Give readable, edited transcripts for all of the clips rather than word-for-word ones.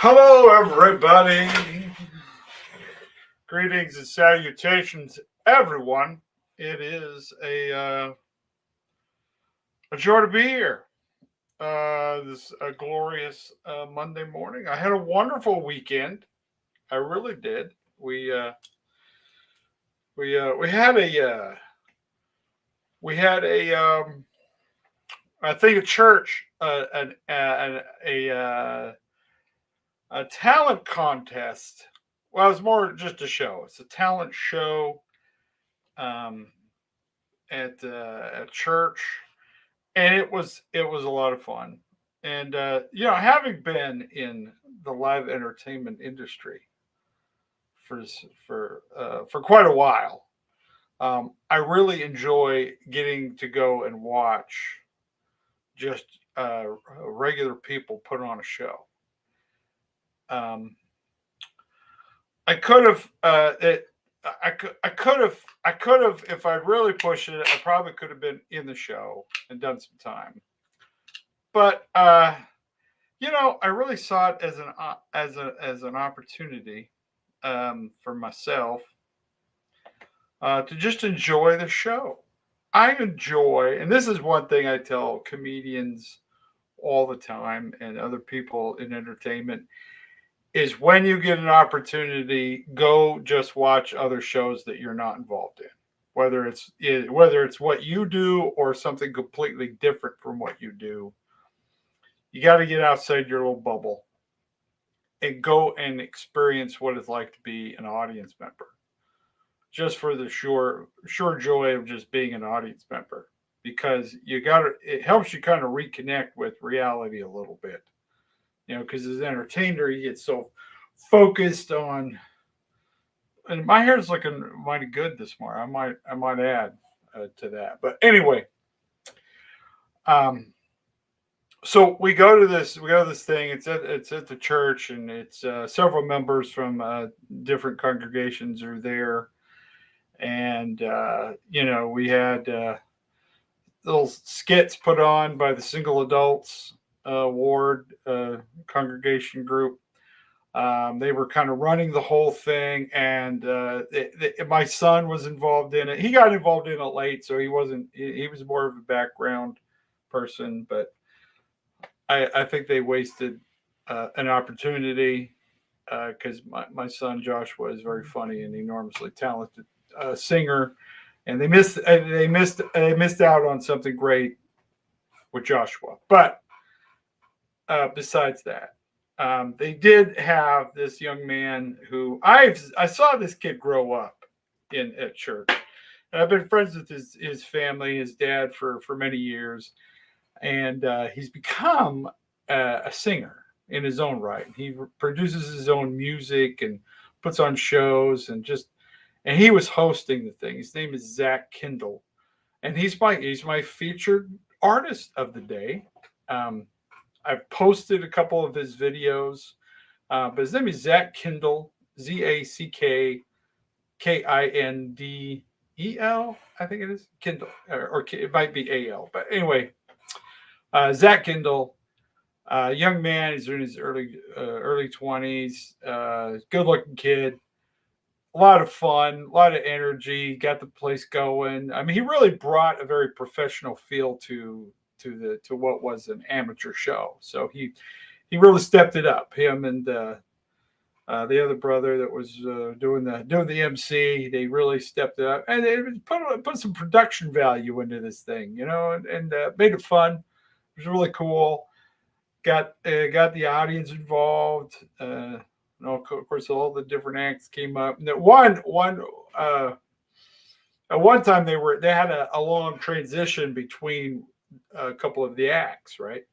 Hello, everybody. Greetings and salutations, everyone. It is a joy to be here. This a glorious Monday morning. I had a wonderful weekend. I really did. We had a I think a church a talent contest. Well, it's more just a show. It's a talent show um, at church, and it was a lot of fun. And having been in the live entertainment industry for for quite a while, I really enjoy getting to go and watch just regular people put on a show. Um, I could have I could have if I really pushed it. I probably could have been in the show and done some time. But I really saw it as an opportunity for myself to just enjoy the show. I enjoy, and this is one thing I tell comedians all the time and other people in entertainment is when you get an opportunity, go just watch other shows that you're not involved in, whether it's what you do or something completely different from what you do. You got to get outside your little bubble and go and experience what it's like to be an audience member, just for the sure joy of just being an audience member, because it helps you kind of reconnect with reality a little bit, because as an entertainer you get so focused on. And my hair's looking mighty good this morning. I might add to that. But anyway, um, so we go to this thing. It's at the church, and it's several members from different congregations are there, and we had little skits put on by the single adults ward congregation group. They were kind of running the whole thing, and my son was involved in it. He got involved in it late, so he wasn't. He was more of a background person, but I think they wasted an opportunity because my son Joshua is very funny and enormously talented singer, and they missed out on something great with Joshua. But besides that, they did have this young man who I saw this kid grow up in at church. And I've been friends with his family, his dad for many years, and he's become a singer in his own right. He produces his own music and puts on shows and he was hosting the thing. His name is Zach Kindle, and he's my featured artist of the day. Um, I've posted a couple of his videos, but his name is Zach Kindle, ZackKindel. I think it is Kindle, or it might be AL. But anyway, Zach Kindle, young man. He's in his early 20s. Good looking kid. A lot of fun, a lot of energy. Got the place going. I mean, he really brought a very professional feel to what was an amateur show. So he really stepped it up. Him and the other brother that was doing the MC, they really stepped it up, and they put some production value into this thing, and made it fun. It was really cool. Got the audience involved. Of course, all the different acts came up. And uh, at one time they had a long transition between a couple of the acts, right?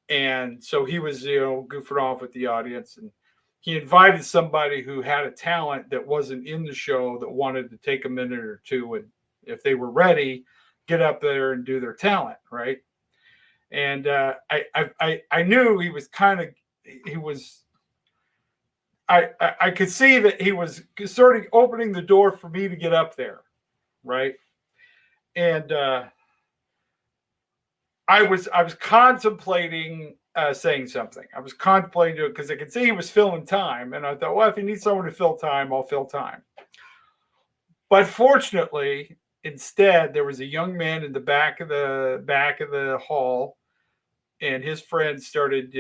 And so he was, goofing off with the audience, and he invited somebody who had a talent that wasn't in the show that wanted to take a minute or two, and if they were ready, get up there and do their talent, right? And I knew he was he was. I could see that he was sort of opening the door for me to get up there, right? And I was contemplating saying something. I was contemplating it because I could see he was filling time, and I thought, well, if you need someone to fill time, I'll fill time. But fortunately, instead, there was a young man in the back of the hall, and his friends started,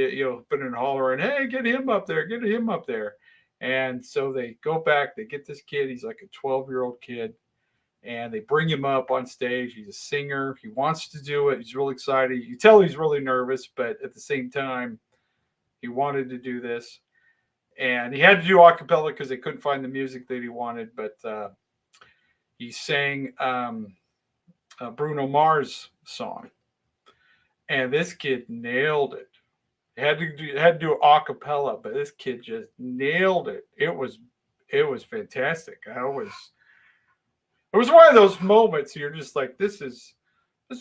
putting and hollering, "Hey, get him up there! Get him up there!" And so they go back. They get this kid. He's like a 12-year-old kid, and they bring him up on stage. He's a singer. He wants to do it. He's really excited. You tell he's really nervous, but at the same time, he wanted to do this. And he had to do a cappella because they couldn't find the music that he wanted. But he sang Bruno Mars song, and this kid nailed it. Had to do a cappella, but this kid just nailed it. It was fantastic. It was one of those moments you're just like, this is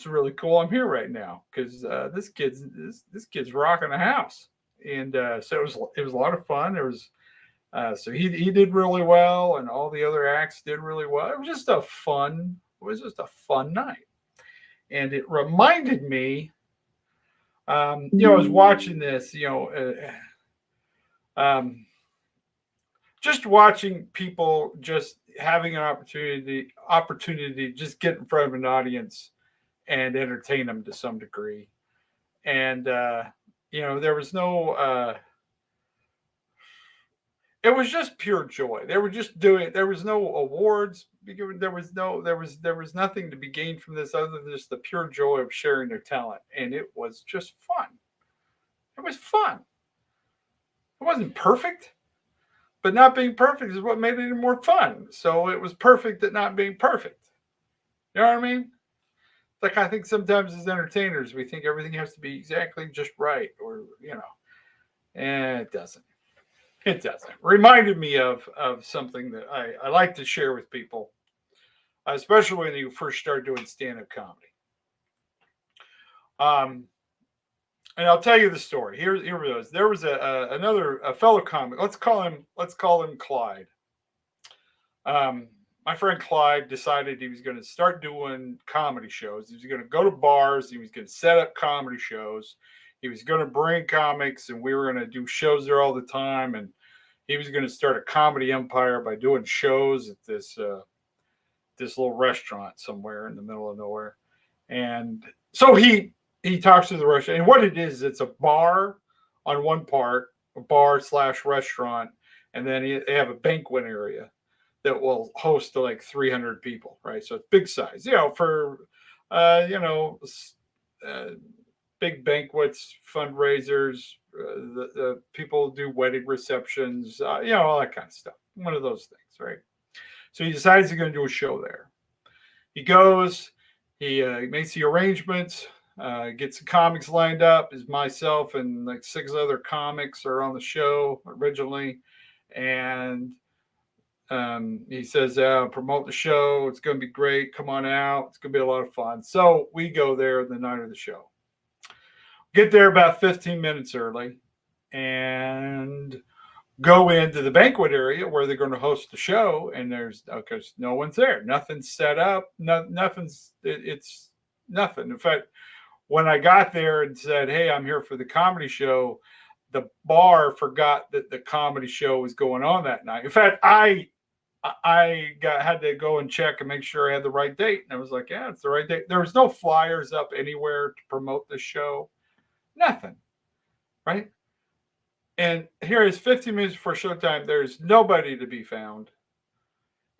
really cool. I'm here right now because this kid's rocking the house, and so it was a lot of fun. There was so he did really well, and all the other acts did really well. It was just a fun night, and it reminded me. I was watching this, just watching people just having an opportunity to just get in front of an audience and entertain them to some degree. And there was no it was just pure joy. They were just doing. There was no awards. There was nothing to be gained from this other than just the pure joy of sharing their talent, and it was just fun. It was fun. It wasn't perfect, but not being perfect is what made it more fun. So it was perfect at not being perfect. You know what I mean? Like, I think sometimes as entertainers we think everything has to be exactly just right, or and it doesn't. It doesn't. Reminded me of something that I like to share with people, especially when you first start doing stand up comedy. Um, and I'll tell you the story. Here it is. There was another fellow comic. Let's call him Clyde. Um, my friend Clyde decided he was going to start doing comedy shows. He was going to go to bars. He was going to set up comedy shows. He was going to bring comics, and we were going to do shows there all the time. And he was going to start a comedy empire by doing shows at this little restaurant somewhere in the middle of nowhere. And so he talks to the restaurant, and what it is, it's a bar on one part, a bar/restaurant, and then they have a banquet area that will host to like 300 people, right? So it's big size, for uh, you know, uh, big banquets, fundraisers. The people do wedding receptions, all that kind of stuff. One of those things, right? So he decides he's going to do a show there. He goes, he makes the arrangements, gets the comics lined up. Is myself and like 6 other comics are on the show originally, and he says, promote the show. It's going to be great. Come on out. It's going to be a lot of fun. So we go there the night of the show. Get there about 15 minutes early and go into the banquet area where they're going to host the show. And there's, because no one's there. Nothing's set up. It's nothing. In fact, when I got there and said, hey, I'm here for the comedy show, the bar forgot that the comedy show was going on that night. In fact, I had to go and check and make sure I had the right date. And I was like, yeah, it's the right date. There was no flyers up anywhere to promote the show. Nothing. Right? And here is 15 minutes before showtime. There's nobody to be found.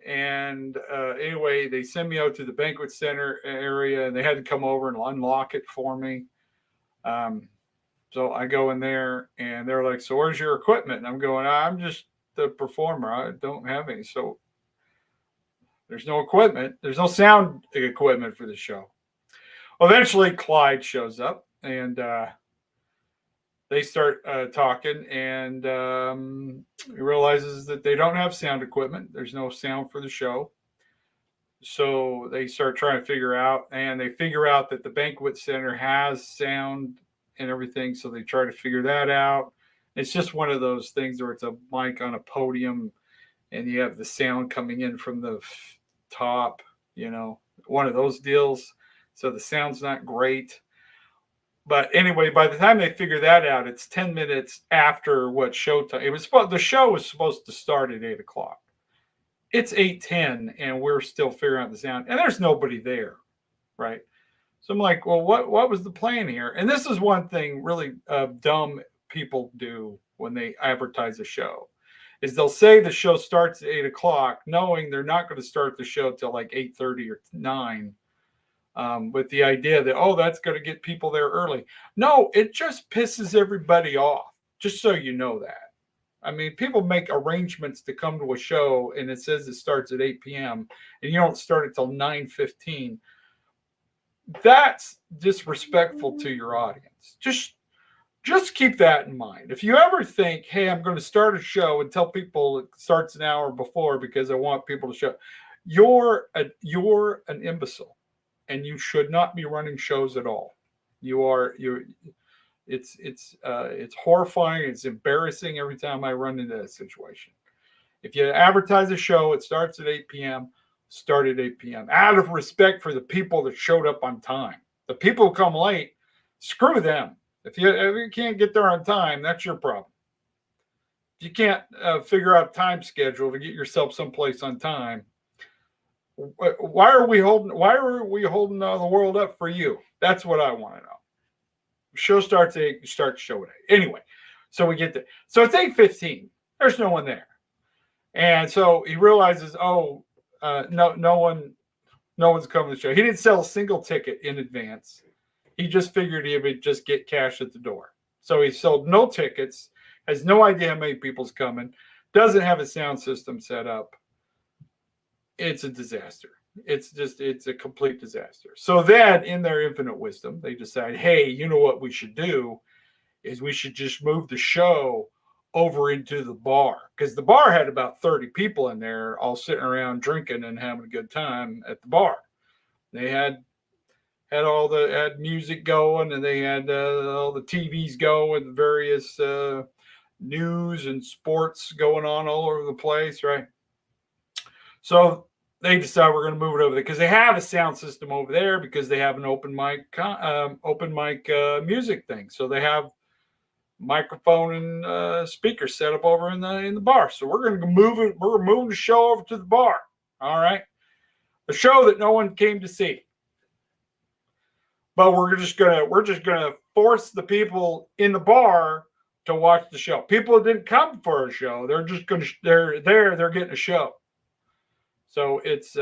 And anyway, they send me out to the banquet center area, and they had to come over and unlock it for me. So I go in there, and they're like, so where's your equipment? And I'm going, I'm just the performer. I don't have any. So there's no equipment. There's no sound equipment for the show. Eventually, Clyde shows up, and they start talking, and he realizes that they don't have sound equipment. There's no sound for the show. So they start trying to figure out, and they figure out that the banquet center has sound and everything. So they try to figure that out. It's just one of those things where it's a mic on a podium, and you have the sound coming in from the top, one of those deals. So the sound's not great. But anyway, by the time they figure that out, it's 10 minutes after what showtime. The show was supposed to start at 8 o'clock. It's 8:10, and we're still figuring out the sound, and there's nobody there, right? So I'm like, well, what was the plan here? And this is one thing really dumb people do when they advertise a show, is they'll say the show starts at 8 o'clock, knowing they're not going to start the show till like 8:30 or 9, with the idea that, oh, that's going to get people there early. No, it just pisses everybody off. Just so you know that. I mean, people make arrangements to come to a show, and it says it starts at 8 p.m. and you don't start it till 9:15. That's disrespectful to your audience. Just keep that in mind. If you ever think, hey, I'm going to start a show and tell people it starts an hour before because I want people to show, you're an imbecile, and you should not be running shows at all. It's horrifying. It's embarrassing every time I run into that situation. If you advertise a show, it starts at 8 p.m. Start at 8 p.m. out of respect for the people that showed up on time. The people who come late, screw them. If you can't get there on time, that's your problem. If you can't figure out a time schedule to get yourself someplace on time, why are we holding the world up for you? That's what I want to know. Show starts at 8, you start the show at 8. Anyway, so we get there. So it's 8:15. There's no one there. And so he realizes, no one's coming to the show. He didn't sell a single ticket in advance. He just figured he would just get cash at the door. So he sold no tickets, has no idea how many people's coming, doesn't have a sound system set up. It's a disaster. It's a complete disaster. So then, in their infinite wisdom, they decide, hey, you know what we should do is we should just move the show over into the bar, because the bar had about 30 people in there all sitting around drinking and having a good time at the bar. They had music going, and they had all the TVs going, various news and sports going on all over the place, right? So they decide we're going to move it over there because they have a sound system over there, because they have an open mic music thing. So they have microphone and speaker set up over in the bar. So we're going to move it. We're moving the show over to the bar. All right, the show that no one came to see. But we're just gonna force the people in the bar to watch the show. People that didn't come for a show, they're getting a show. So it's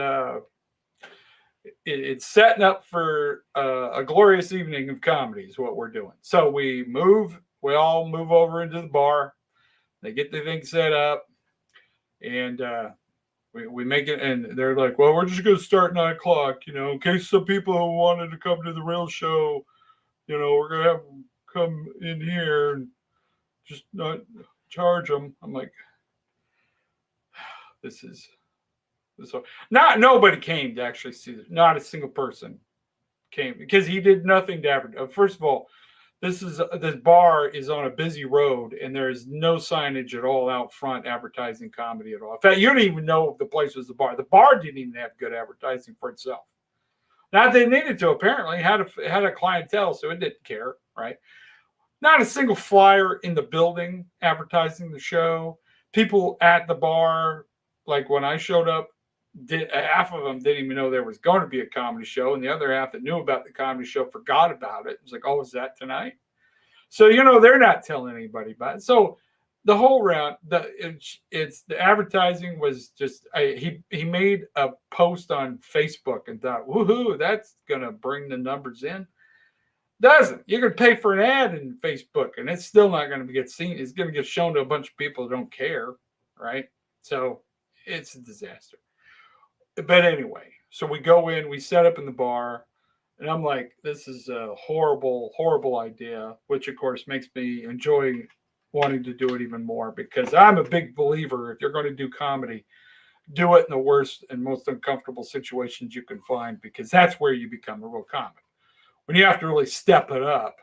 setting up for a glorious evening of comedy is what we're doing. So we all move over into the bar. They get the thing set up, and we make it, and they're like, well, we're just going to start 9 o'clock, in case some people who wanted to come to the real show, we're going to have them come in here and just not charge them. I'm like, nobody came to actually see this. Not a single person came, because he did nothing to advertise. First of all, this bar is on a busy road, and there's no signage at all out front advertising comedy at all. In fact, you don't even know if the place was the bar. The bar didn't even have good advertising for itself. Not that they needed to, apparently. It had a clientele, so it didn't care, right? Not a single flyer in the building advertising the show. People at the bar, like when I showed up, half of them didn't even know there was going to be a comedy show, and the other half that knew about the comedy show forgot about it. It was like, oh, is that tonight? So they're not telling anybody about it. So the whole round, the advertising was just he made a post on Facebook and thought, woohoo, that's gonna bring the numbers in. Doesn't. You're gonna pay for an ad in Facebook, and it's still not gonna get seen. It's gonna get shown to a bunch of people who don't care, right? So it's a disaster. But anyway, so we go in, we set up in the bar, and I'm like, this is a horrible, horrible idea, which of course makes me enjoy wanting to do it even more, because I'm a big believer, if you're going to do comedy, do it in the worst and most uncomfortable situations you can find, because that's where you become a real comic. When you have to really step it up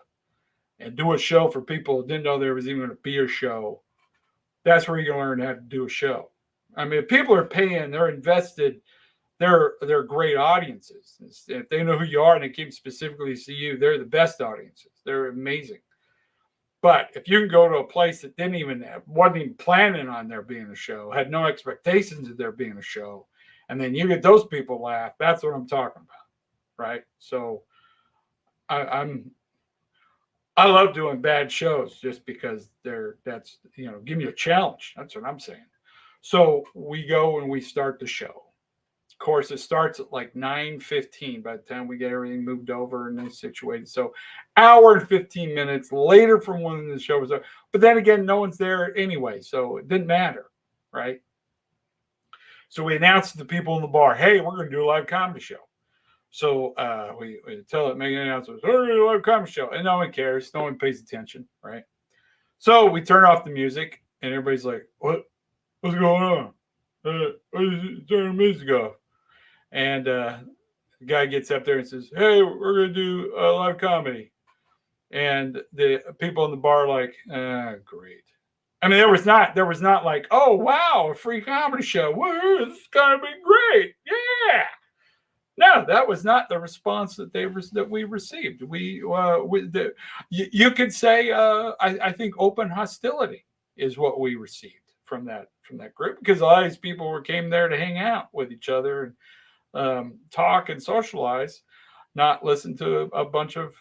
and do a show for people who didn't know there was even going to be a show, that's where you can learn how to do a show. I mean, if people are paying, they're invested they're great audiences. If they know who you are and they came specifically to see you, they're the best audiences. They're amazing. But if you can go to a place that wasn't even planning on there being a show, had no expectations of there being a show, and then you get those people laugh, that's what I'm talking about, right? So I'm I love doing bad shows just because that's give me a challenge. That's what I'm saying. So we go and we start the show. Of course, it starts at like 9:15 by the time we get everything moved over and then situated. So hour and 15 minutes later from when the show was up. But then again, no one's there anyway, so it didn't matter, right? So we announced to the people in the bar, hey, we're going to do a live comedy show. So we tell it, make an announcement, we're going to do a live comedy show. And no one cares. No one pays attention, right? So we turn off the music and everybody's like, what's going on? Turn the music off. And the guy gets up there and says, hey, we're going to do a live comedy. And the people in the bar are like, great. I mean, there was not like, oh, wow, a free comedy show. Woo, this is going to be great. Yeah. No, that was not the response that we received. You could say, I think open hostility is what we received from that group, because a lot of these people came there to hang out with each other and talk and socialize, not listen to a bunch of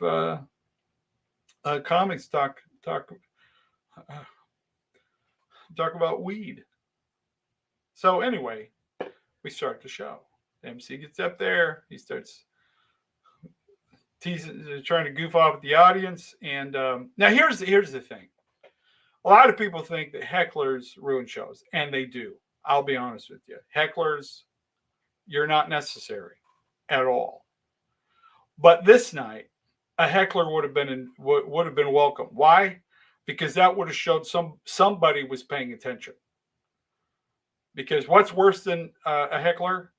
comics talk about weed. So anyway, we start the show. The MC gets up there. He starts teasing, trying to goof off at the audience. And now here's the thing. A lot of people think that hecklers ruin shows, and they do. I'll be honest with you. Hecklers, you're not necessary at all. But this night, a heckler would have been welcome. Why? Because that would have showed somebody was paying attention. Because what's worse than a heckler?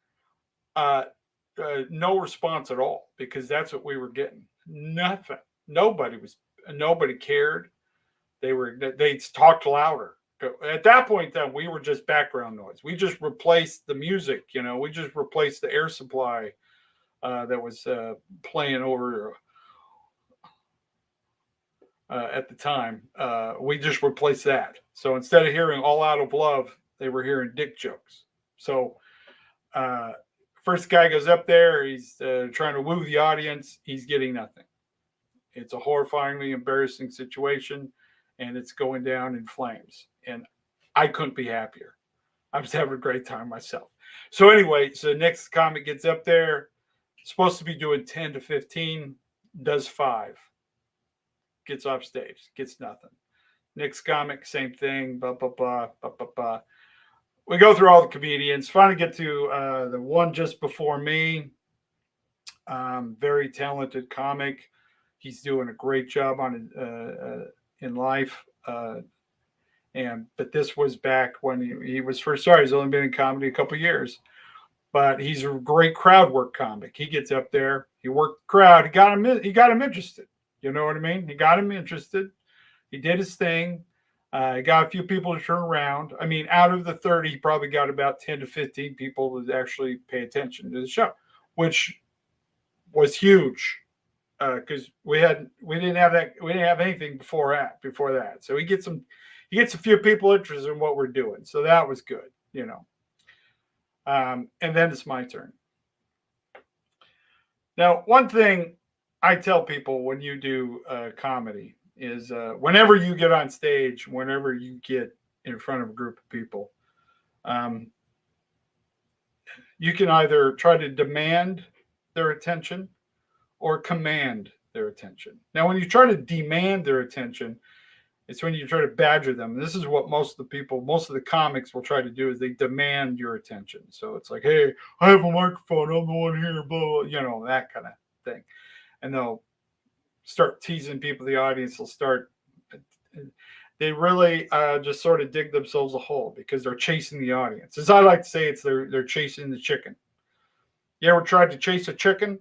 No response at all, because that's what we were getting. Nothing. Nobody cared. They talked louder. At that point, then we were just background noise. We just replaced the music. We just replaced the air supply that was playing over at the time. We just replaced that. So instead of hearing "All Out of Love," they were hearing dick jokes. So first guy goes up there. He's trying to woo the audience. He's getting nothing. It's a horrifyingly embarrassing situation, and it's going down in flames. And I couldn't be happier. I was having a great time myself. So anyway, so next comic gets up there. Supposed to be doing 10 to 15, does 5. Gets off stage, gets nothing. Next comic, same thing. Blah, blah, blah, blah, blah, blah. We go through all the comedians. Finally get to the one just before me. Very talented comic. He's doing a great job on in life. But this was back when he was first started. He's only been in comedy a couple years. But he's a great crowd work comic. He gets up there. He worked the crowd. He got him interested. You know what I mean? He got him interested. He did his thing. He got a few people to turn around. I mean, out of the 30, he probably got about 10 to 15 people to actually pay attention to the show, which was huge because we didn't have anything before that. So he gets a few people interested in what we're doing. So that was good, and then it's my turn. Now, one thing I tell people when you do comedy is whenever you get on stage, whenever you get in front of a group of people, you can either try to demand their attention or command their attention. Now, when you try to demand their attention, it's when you try to badger them. This is what most of the comics will try to do, is they demand your attention. So it's like, hey, I have a microphone, I'm the one here, blah, blah, that kind of thing. And they'll start teasing people. The audience will start. They really just sort of dig themselves a hole because they're chasing the audience. As I like to say, they're chasing the chicken. You ever tried to chase a chicken?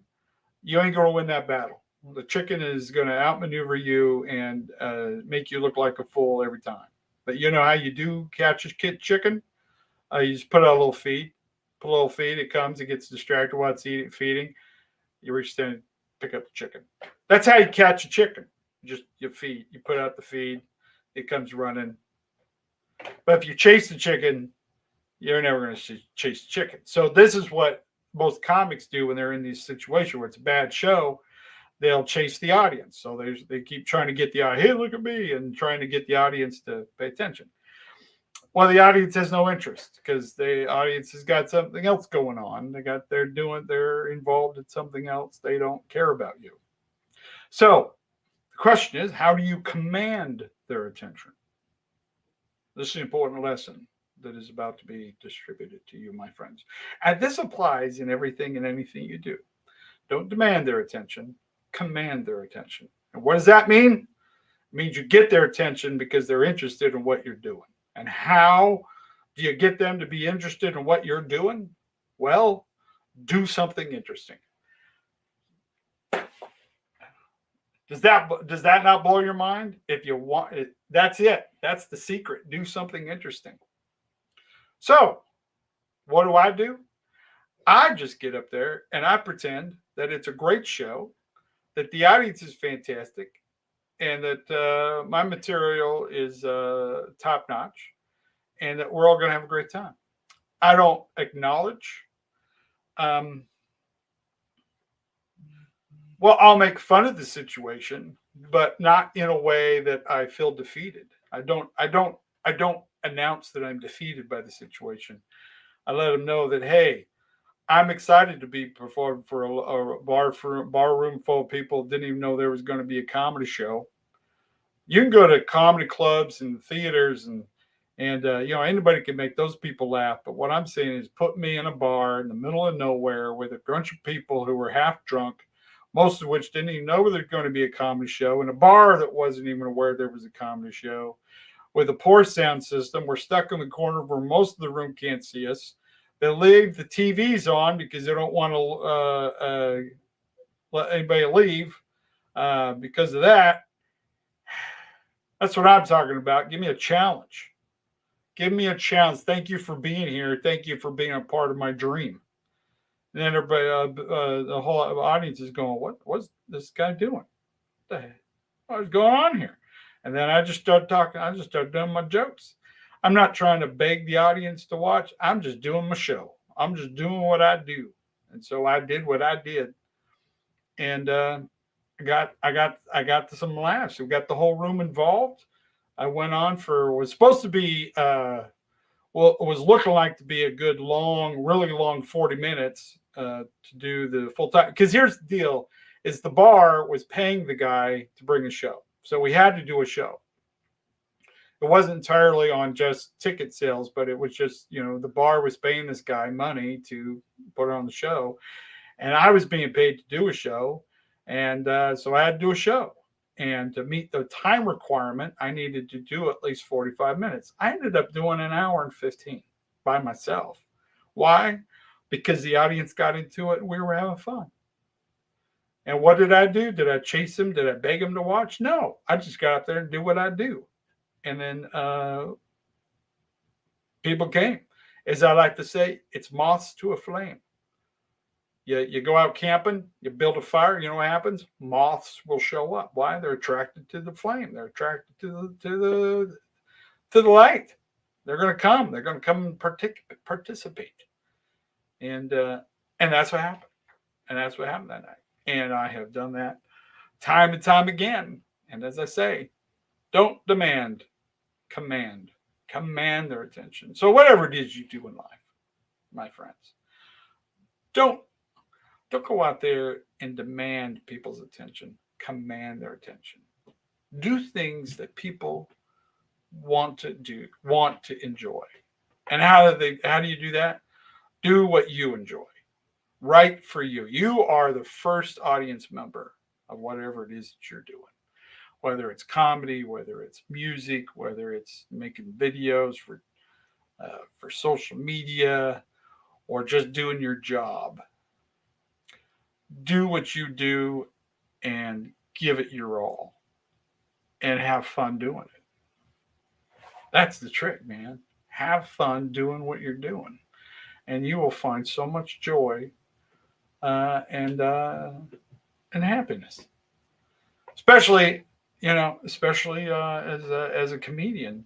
You ain't going to win that battle. The chicken is going to outmaneuver you and make you look like a fool every time. But you know how you do catch a chicken? You just put out a little feed, put a little feed. It comes, it gets distracted while it's eating, feeding. You reach down and pick up the chicken. That's how you catch a chicken. Just you feed, you put out the feed, it comes running. But if you chase the chicken, you're never going to chase the chicken. So this is what most comics do when they're in these situations where it's a bad show. They'll chase the audience. So they keep trying to get the audience, hey, look at me, and trying to get the audience to pay attention. Well, the audience has no interest because the audience has got something else going on. They're involved in something else. They don't care about you. So the question is, how do you command their attention? This is an important lesson that is about to be distributed to you, my friends. And this applies in everything and anything you do. Don't demand their attention, command their attention. And what does that mean? It means you get their attention because they're interested in what you're doing. And how do you get them to be interested in what you're doing? Well, do something interesting. Does that not blow your mind? If you want it, that's it. That's the secret. Do something interesting. So, what do? I just get up there and I pretend that it's a great show, that the audience is fantastic, and that my material is top notch, and that we're all going to have a great time. I don't acknowledge. Well, I'll make fun of the situation, but not in a way that I feel defeated. I don't announce that I'm defeated by the situation. I let them know that, hey, I'm excited to be performed for a bar room full of people. Didn't even know there was going to be a comedy show. You can go to comedy clubs and theaters and anybody can make those people laugh. But what I'm saying is, put me in a bar in the middle of nowhere with a bunch of people who were half drunk, most of which didn't even know there was going to be a comedy show, in a bar that wasn't even aware there was a comedy show, with a poor sound system. We're stuck in the corner where most of the room can't see us. They leave the TVs on because they don't want to let anybody leave because of that. That's what I'm talking about. Give me a challenge. Give me a challenge. Thank you for being here. Thank you for being a part of my dream. And then everybody, the whole audience is going, what's this guy doing? What's going on here? And then I just start talking. I just start doing my jokes. I'm not trying to beg the audience to watch. I'm just doing my show. I'm just doing what I do. And so I did what I did. And I got some laughs. We got the whole room involved. I went on was supposed to be it was looking like to be a good really long 40 minutes to do the full time. Because here's the deal: is the bar was paying the guy to bring a show, so we had to do a show. It wasn't entirely on just ticket sales, but it was just, the bar was paying this guy money to put on the show, and I was being paid to do a show, and so I had to do a show. And to meet the time requirement, I needed to do at least 45 minutes. I ended up doing an hour and 15 by myself. Why? Because the audience got into it and we were having fun. And what did I do? Did I chase them? Did I beg them to watch? No, I just got up there and do what I do. And then people came. As I like to say, it's moths to a flame. You go out camping, you build a fire, you know what happens? Moths will show up. Why? They're attracted to the flame. They're attracted to the light. They're going to come. They're going to come and participate. And that's what happened. And that's what happened that night. And I have done that time and time again. And as I say, don't demand, command their attention. So whatever it is you do in life, my friends, don't go out there and demand people's attention. Command their attention. Do things that people want to enjoy. And how do you do that? Do what you enjoy. Right for you. You are the first audience member of whatever it is that you're doing. Whether it's comedy, whether it's music, whether it's making videos for social media, or just doing your job. Do what you do and give it your all and have fun doing it. That's the trick, man. Have fun doing what you're doing. and you will find so much joy and happiness. Especially as a comedian.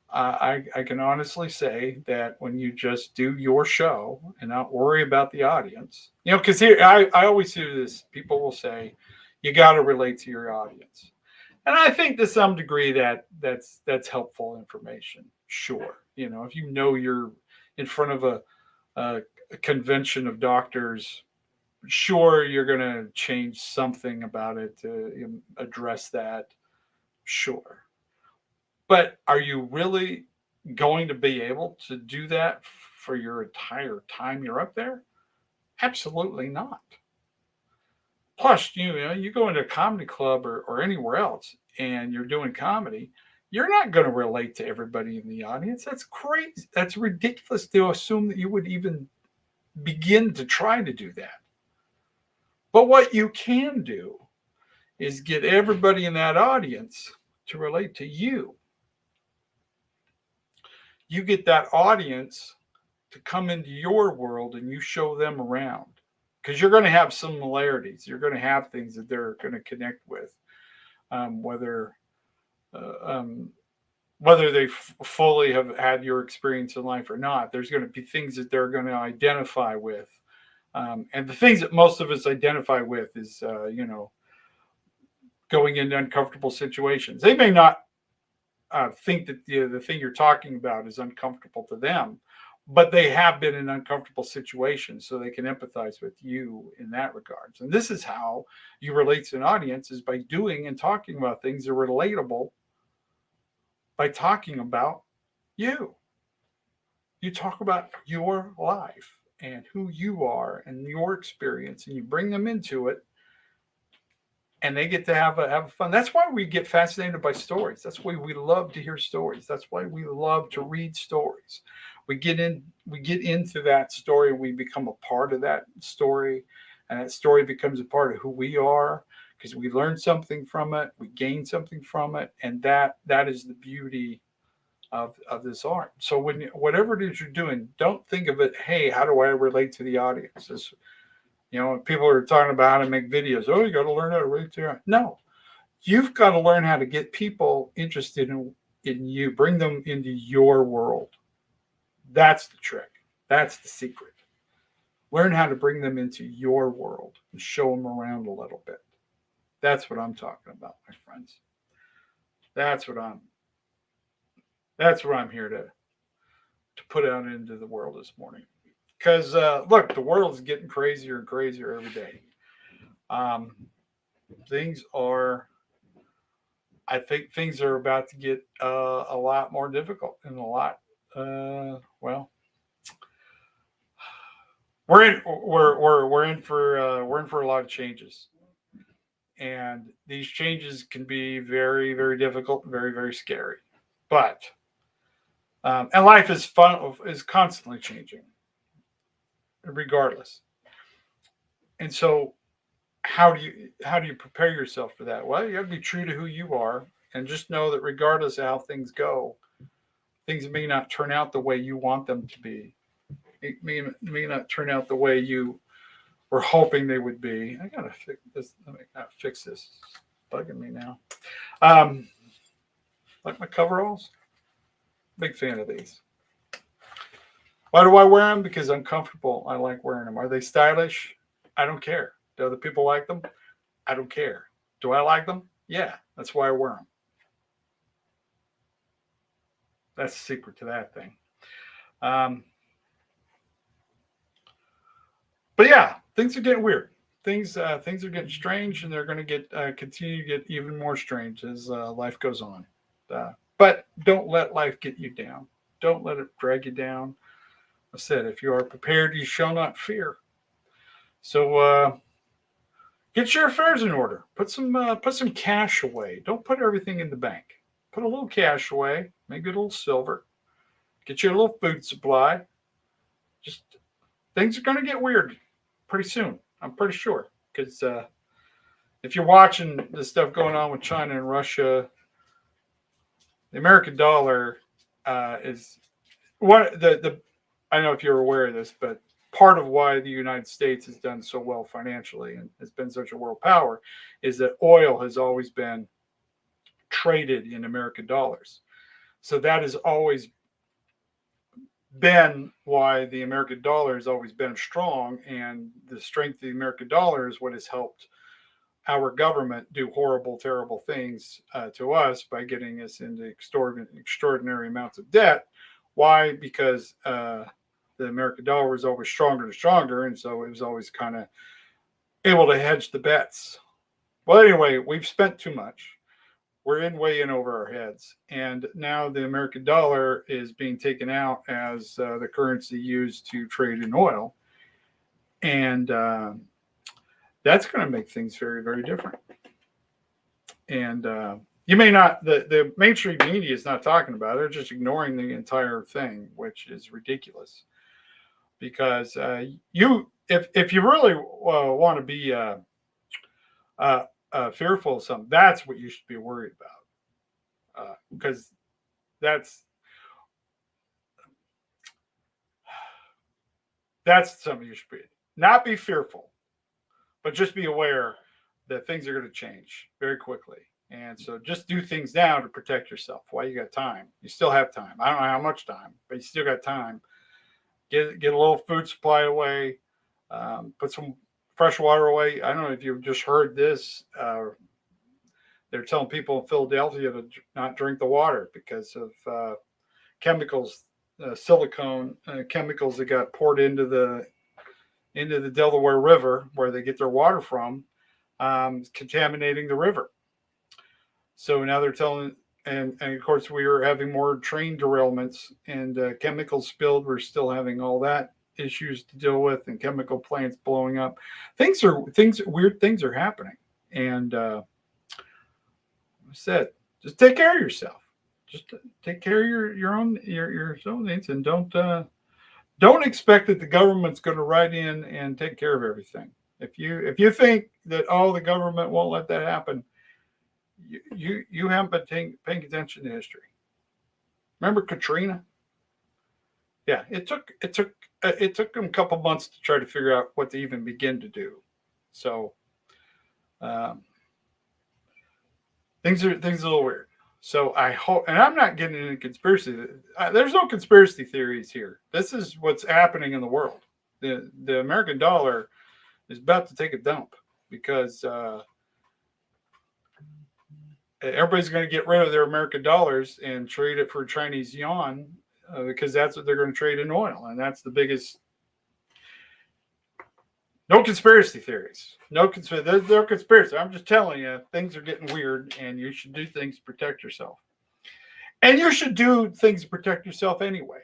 I can honestly say that when you just do your show and not worry about the audience, because here I always do this. People will say, you got to relate to your audience, and I think to some degree that's helpful information. Sure, if you're in front of a convention of doctors, sure you're going to change something about it to address that. Sure, but are you really going to be able to do that for your entire time you're up there? Absolutely not. Plus, you go into a comedy club or anywhere else and you're doing comedy, you're not going to relate to everybody in the audience. That's crazy. That's ridiculous to assume that you would even begin to try to do that. But what you can do is get everybody in that audience to relate to you. You get that audience to come into your world and you show them around, because you're going to have similarities. You're going to have things that they're going to connect with, whether uh, um, whether they fully have had your experience in life or not. There's going to be things that they're going to identify with, and the things that most of us identify with is going into uncomfortable situations. They may not think that the thing you're talking about is uncomfortable to them, but they have been in uncomfortable situations, so they can empathize with you in that regards. And this is how you relate to an audience, is by doing and talking about things that are relatable, by talking about you. You talk about your life and who you are and your experience, and you bring them into it, and they get to have fun. That's why we get fascinated by stories. That's why we love to hear stories. That's why we love to read stories. We get into that story, we become a part of that story, and that story becomes a part of who we are, because we learn something from it, we gain something from it, and that is the beauty of this art. So whatever it is you're doing, don't think of it, hey, how do I relate to the audience? People are talking about how to make videos. Oh, you got to learn how to relate to your. No, you've got to learn how to get people interested in you, bring them into your world. That's the trick. That's the secret. Learn how to bring them into your world and show them around a little bit. That's what I'm talking about, my friends. That's what I'm here to put out into the world this morning. Because look, the world is getting crazier and crazier every day. Um, things are, I think, things are about to get a lot more difficult and a lot. Well, we're in for a lot of changes, and these changes can be very very difficult and very very scary. But and life is constantly changing, regardless. And so how do you prepare yourself for that? Well, you got to be true to who you are, and just know that regardless of how things go, things may not turn out the way you want them to be. It may not turn out the way you were hoping they would be. I gotta fix this. Let me fix this. It's bugging me now. Um, like my coveralls. Big fan of these. Why do I wear them? Because I'm comfortable. I like wearing them. Are they stylish? I don't care. Do other people like them? I don't care. Do I like them? Yeah, that's why I wear them. That's the secret to that thing. Um, but yeah, things are getting weird. Things are getting strange, and they're going to get continue to get even more strange as life goes on. But don't let life get you down. Don't let it drag you down. I said, if you are prepared, you shall not fear. So get your affairs in order. Put some cash away. Don't put everything in the bank. Put a little cash away. Maybe a little silver. Get you a little food supply. Just things are going to get weird pretty soon. I'm pretty sure, because if you're watching the stuff going on with China and Russia, the American dollar is one the I don't know if you're aware of this, but part of why the United States has done so well financially and has been such a world power is that oil has always been traded in American dollars. So that has always been why the American dollar has always been strong, and the strength of the American dollar is what has helped our government do horrible, terrible things to us by getting us into extraordinary amounts of debt. Why? Because the American dollar was always stronger and stronger, and so it was always kind of able to hedge the bets. Well, anyway, we've spent too much. We're way in over our heads, and now the American dollar is being taken out as the currency used to trade in oil, and that's going to make things very, very different. And you may not, the mainstream media is not talking about it. They're just ignoring the entire thing, which is ridiculous. Because if you really want to be fearful of something, that's what you should be worried about. Because that's something you should be. Not be fearful, but just be aware that things are going to change very quickly. And so just do things now to protect yourself while you got time. You still have time. I don't know how much time, but you still got time. Get a little food supply away. Put some fresh water away. I don't know if you've just heard this. They're telling people in Philadelphia to not drink the water because of chemicals, silicone chemicals that got poured into the Delaware River, where they get their water from, contaminating the river. So now they're telling, and of course we are having more train derailments and chemicals spilled. We're still having all that issues to deal with, and chemical plants blowing up. Weird things are happening, and I said, just take care of yourself. Just take care of your own needs, and don't expect that the government's going to ride in and take care of everything. If you think that the government won't let that happen, you haven't been paying attention to history. Remember Katrina? Yeah, it took them a couple months to try to figure out what to even begin to do. So things are a little weird. So I hope, and I'm not getting into conspiracy. There's no conspiracy theories here. This is what's happening in the world. The American dollar is about to take a dump because everybody's going to get rid of their American dollars and trade it for Chinese yuan because that's what they're going to trade in oil, and that's the biggest. No conspiracy theories. There's no conspiracy. I'm just telling you, things are getting weird, and you should do things to protect yourself. And you should do things to protect yourself anyway.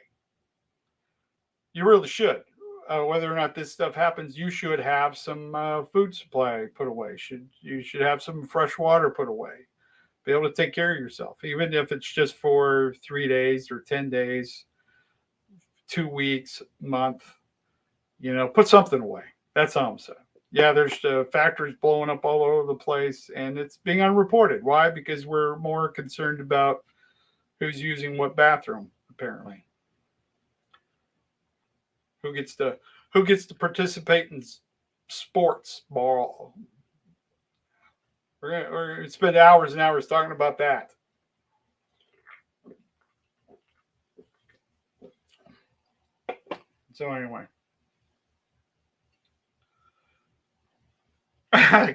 You really should. Whether or not this stuff happens, you should have some food supply put away. You should have some fresh water put away. Be able to take care of yourself, even if it's just for 3 days or 10 days, 2 weeks, month. Put something away. That's all I'm saying. Yeah, there's factories blowing up all over the place, and it's being unreported. Why? Because we're more concerned about who's using what bathroom, apparently. Who gets to participate in sports ball? We're gonna spend hours and hours talking about that. So anyway.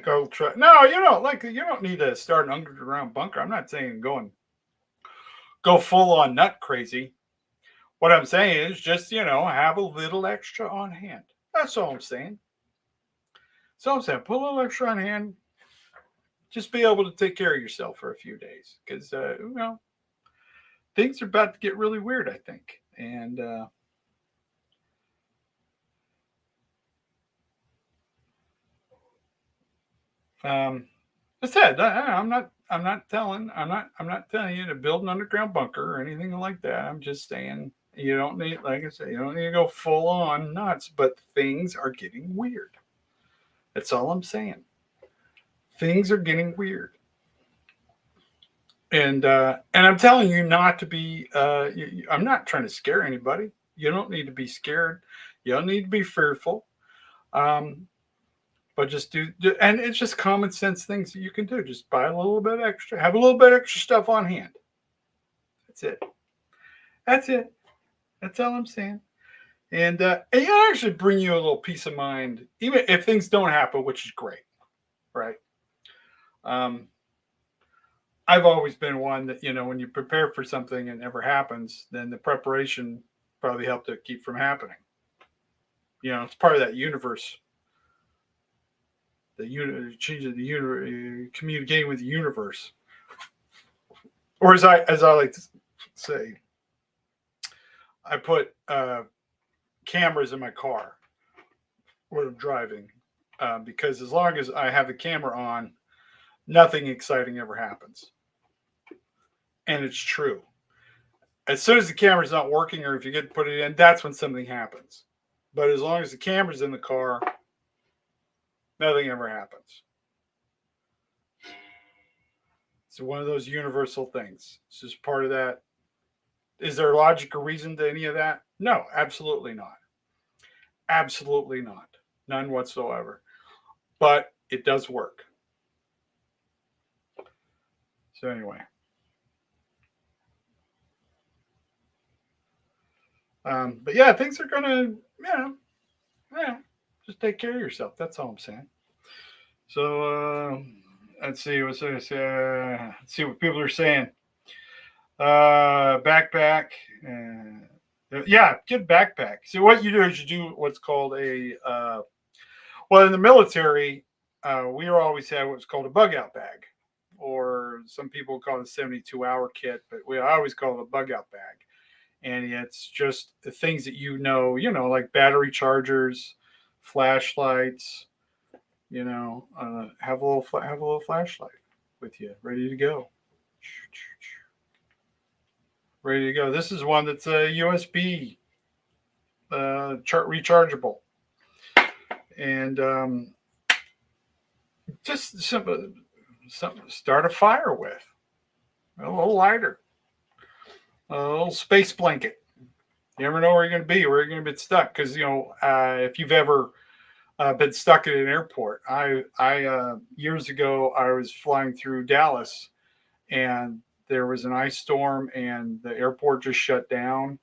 Go try. No, you don't need to start an underground bunker. I'm not saying go full on nut crazy. What I'm saying is just, have a little extra on hand. That's all I'm saying. So I'm saying, put a little extra on hand. Just be able to take care of yourself for a few days. Because, things are about to get really weird, I think. And, I said, I'm not telling you to build an underground bunker or anything like that. I'm just saying you don't need, like I said, you don't need to go full on nuts, but things are getting weird. That's all I'm saying. Things are getting weird. And I'm telling you not to be, I'm not trying to scare anybody. You don't need to be scared. You don't need to be fearful. Um, but just and it's just common sense things that you can do. Just buy a little bit extra, have a little bit extra stuff on hand. That's it. That's it. That's all I'm saying. And it'll actually bring you a little peace of mind, even if things don't happen, which is great, right? Um, I've always been one that, when you prepare for something and it never happens, then the preparation probably helped it keep from happening. It's part of that universe, changing the universe, communicating with the universe, or as I like to say, I put cameras in my car when I'm driving, because as long as I have the camera on, nothing exciting ever happens. And it's true. As soon as the camera's not working, or if you get to put it in, that's when something happens. But as long as the camera's in the car, nothing ever happens. It's one of those universal things. It's just part of that. Is there logic or reason to any of that? No, absolutely not. Absolutely not. None whatsoever. But it does work. So anyway. But yeah, things are gonna, just take care of yourself. That's all I'm saying. So let's see. Let's see what people are saying. Backpack. Yeah, get backpack. So what you do is you do what's called well, in the military, we always had what's called a bug out bag, or some people call it a 72-hour kit, but we always call it a bug out bag. And it's just the things that like battery chargers, flashlights, have a little flashlight with you, ready to go. Ready to go. This is one that's a USB rechargeable, and just something to start a fire with. A little lighter, a little space blanket. You never know where you're going to be, where you're going to get stuck. Because if you've ever been stuck at an airport, I years ago I was flying through Dallas, and there was an ice storm, and the airport just shut down.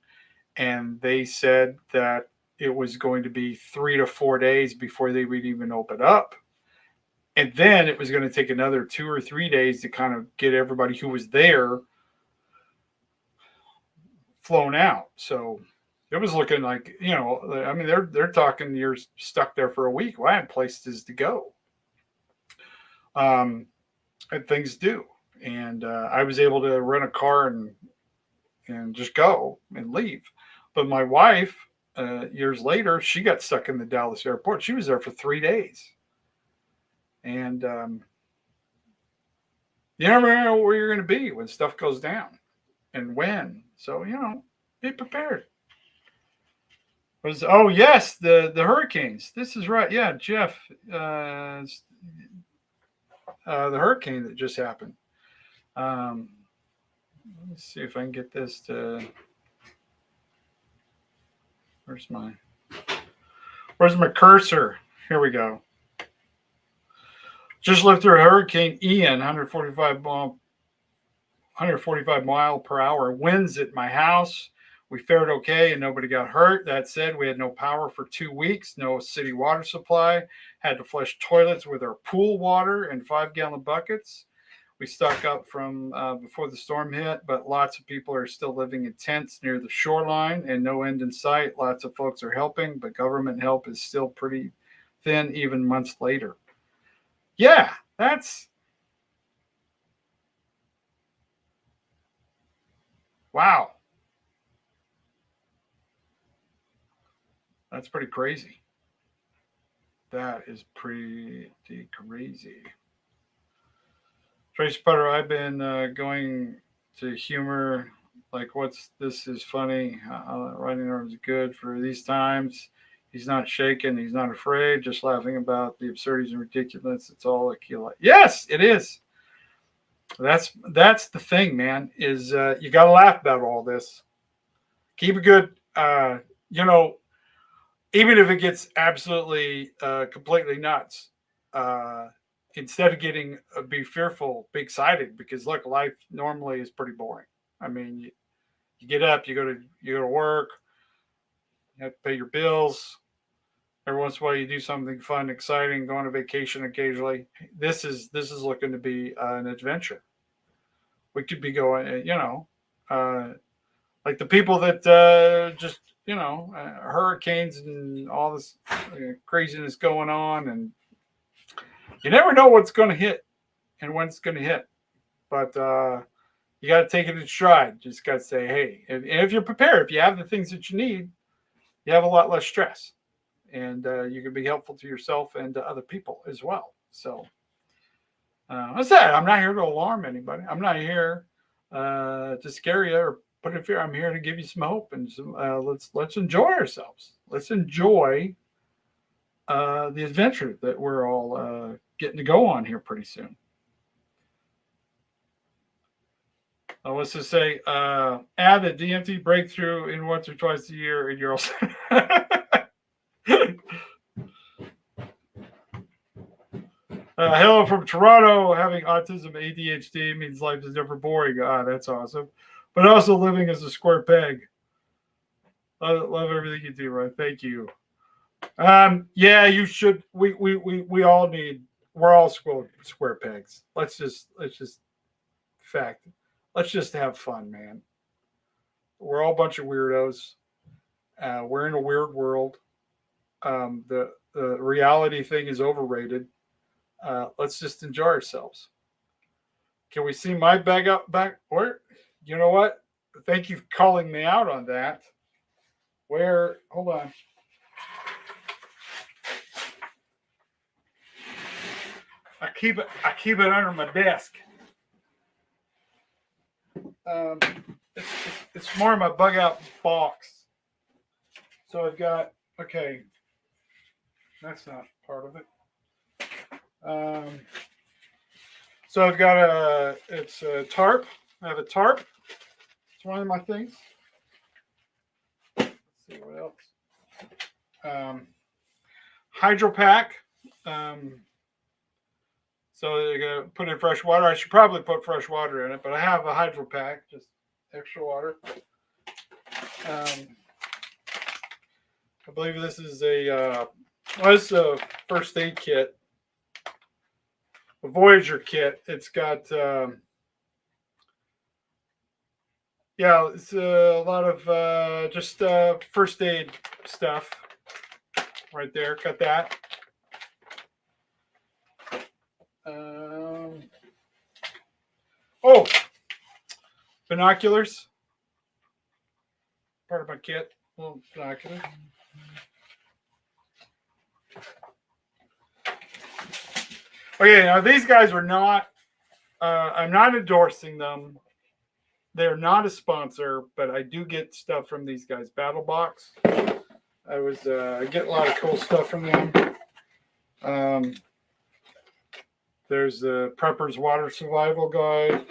And they said that it was going to be 3 to 4 days before they would even open up. And then it was going to take another 2 or 3 days to kind of get everybody who was there flown out. So it was looking like, they're talking you're stuck there for a week. Well, I had places to go. And things do. And I was able to rent a car and just go and leave. But my wife, years later, she got stuck in the Dallas airport. She was there for 3 days. And you never know where you're going to be when stuff goes down and when. So, be prepared. Yes, the hurricanes. This is right. Yeah, Jeff, the hurricane that just happened. Let's see if I can get this to. Where's my cursor? Here we go. Just lived through Hurricane Ian, 145 mile per hour winds at my house. We fared okay and nobody got hurt. That said, we had no power for 2 weeks, no city water supply, had to flush toilets with our pool water in 5-gallon buckets. We stocked up from before the storm hit, but lots of people are still living in tents near the shoreline and no end in sight. Lots of folks are helping, but government help is still pretty thin even months later. Yeah, that's... Wow. That's pretty crazy. That is pretty crazy. Trace Putter, I've been going to humor, like, this is funny. Writing arms is good for these times. He's not shaken. He's not afraid. Just laughing about the absurdities and ridiculous. It's all like you like. Yes, it is. That's the thing, man, is you got to laugh about all this. Keep a good you know, even if it gets absolutely completely nuts, uh, instead of getting be fearful, be excited because look, life normally is pretty boring. I mean, you get up, you go to work, you have to pay your bills. Every once in a while, you do something fun, exciting, go on a vacation occasionally. This is looking to be an adventure. We could be going, uh, like the people that just hurricanes and all this craziness going on, and you never know what's going to hit and when it's going to hit. But you got to take it in stride. Just got to say, hey, and if you're prepared, if you have the things that you need, you have a lot less stress, and you can be helpful to yourself and to other people as well. So, I said, I'm not here to alarm anybody. I'm not here to scare you or put in fear. I'm here to give you some hope and some. Let's enjoy ourselves. Let's enjoy the adventure that we're all getting to go on here pretty soon. Let's just say, add a DMT breakthrough in once or twice a year, and you're all set. Hello from Toronto. Having autism, ADHD means life is never boring. That's awesome. But also living as a square peg. Love everything you do, Ryan. Thank you. Yeah, you should. We all need. We're all square pegs. Let's just fact. Let's just have fun, man. We're all a bunch of weirdos. We're in a weird world. The reality thing is overrated. Let's just enjoy ourselves. Can we see my back? Where? You know what? Thank you for calling me out on that. Where? Hold on. I keep it under my desk. It's more in my bug out box. So I've got, okay. That's not part of it. So I've got it's a tarp. I have a tarp. It's one of my things. Let's see what else. Hydro pack. So you're gonna put in fresh water. I should probably put fresh water in it, but I have a hydro pack, just extra water. I believe this is a first aid kit. A Voyager kit. It's got it's a lot of just first aid stuff right there. Got that. Binoculars. Part of my kit. Little binoculars. Okay, now these guys are not. I'm not endorsing them. They're not a sponsor, but I do get stuff from these guys. Battle Box. I get a lot of cool stuff from them. There's the Prepper's Water Survival Guide.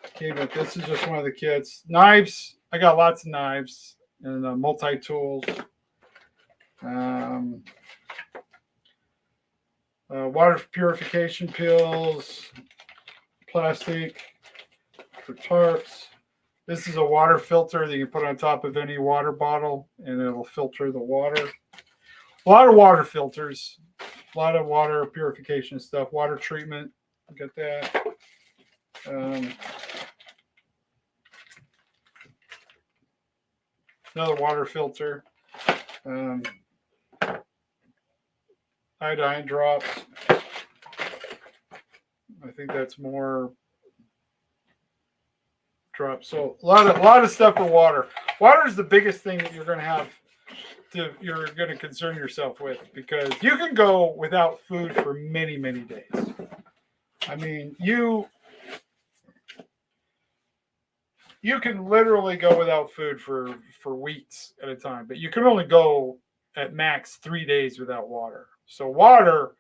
Okay, but this is just one of the kits. Knives. I got lots of knives and multi-tools. Water purification pills. Plastic for tarps. This is a water filter that you put on top of any water bottle, and it'll filter the water. A lot of water filters. A lot of water purification stuff. Water treatment. Got that. Another water filter. Iodine drops. I think that's more drops. So a lot of stuff for water. Water is the biggest thing that you're going to concern yourself with, because you can go without food for many, many days. I mean, you can literally go without food for weeks at a time, but you can only go at max 3 days without water. So water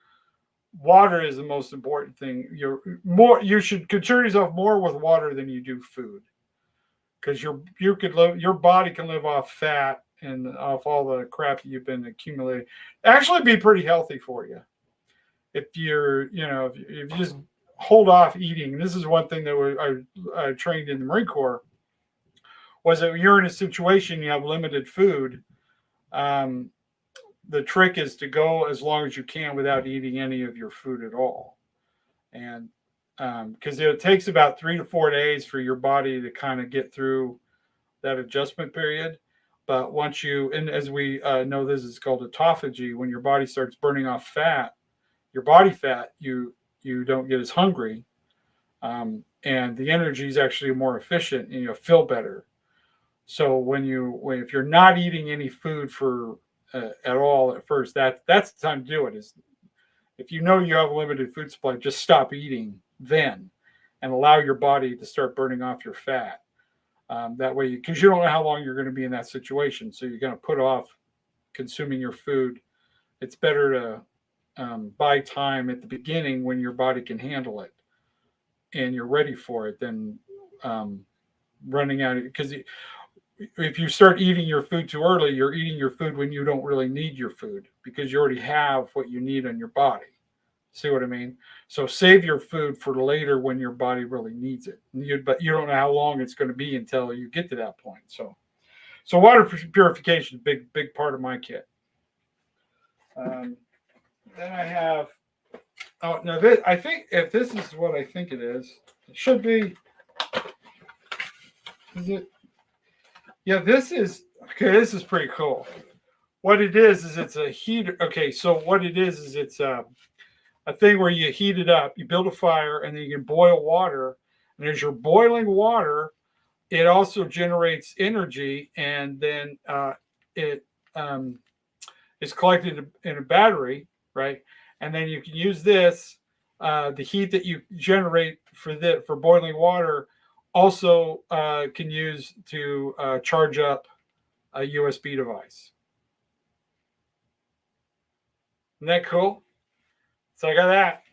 is the most important thing. You should concern yourself more with water than you do food. because your body can live off fat and off all the crap that you've been accumulating. Actually, be pretty healthy for you if if you just hold off eating. This is one thing that I trained in the Marine Corps, was that when you're in a situation you have limited food. Um, the trick is to go as long as you can without eating any of your food at all, and because it takes about 3 to 4 days for your body to kind of get through that adjustment period. But once you, and as we know, this is called autophagy. When your body starts burning off fat, your body fat, you don't get as hungry, and the energy is actually more efficient, and you feel better. So if you're not eating any food for at all at first, that's the time to do it. Is if you know you have a limited food supply, just stop eating then, and allow your body to start burning off your fat. That way, because you don't know how long you're going to be in that situation, so you're going to put off consuming your food. It's better to buy time at the beginning when your body can handle it and you're ready for it than running out. Because if you start eating your food too early, you're eating your food when you don't really need your food because you already have what you need on your body. See what I mean? So save your food for later when your body really needs it. But you don't know how long it's going to be until you get to that point. So water purification is a big part of my kit. Then I have. Oh no! I think if this is what I think it is, it should be. Is it? Yeah, this is okay. This is pretty cool. What it is it's a heater. Okay, so what it is it's a thing where you heat it up, you build a fire, and then you can boil water. And as you're boiling water, it also generates energy, and then it is collected in a battery, right? And then you can use this, the heat that you generate for boiling water, also can use to charge up a USB device. Isn't that cool? So I got that.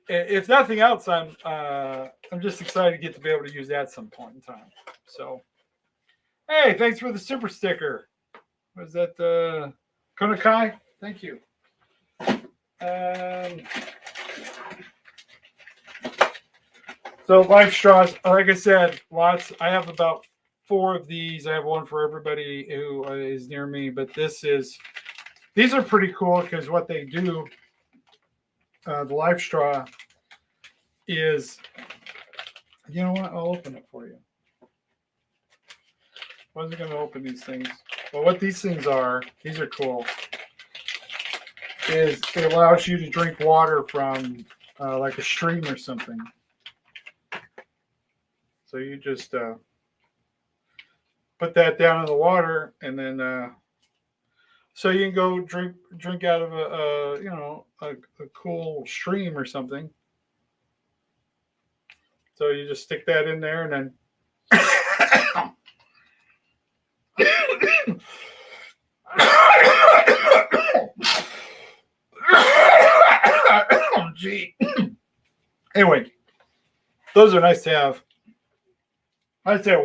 If nothing else, I'm just excited to get to be able to use that at some point in time. So, hey, thanks for the super sticker. Was that Konakai? Thank you. So life straws, like I said, lots. I have about 4 of these. I have one for everybody who is near me. But these are pretty cool because what they do, the life straw, is, you know what? I'll open it for you. I wasn't going to open these things. Well, what these things are, these are cool, is it allows you to drink water from like a stream or something. So you just put that down in the water, and then so you can go drink out of a cool stream or something. So you just stick that in there, and then oh, gee. Anyway, those are nice to have. I'd say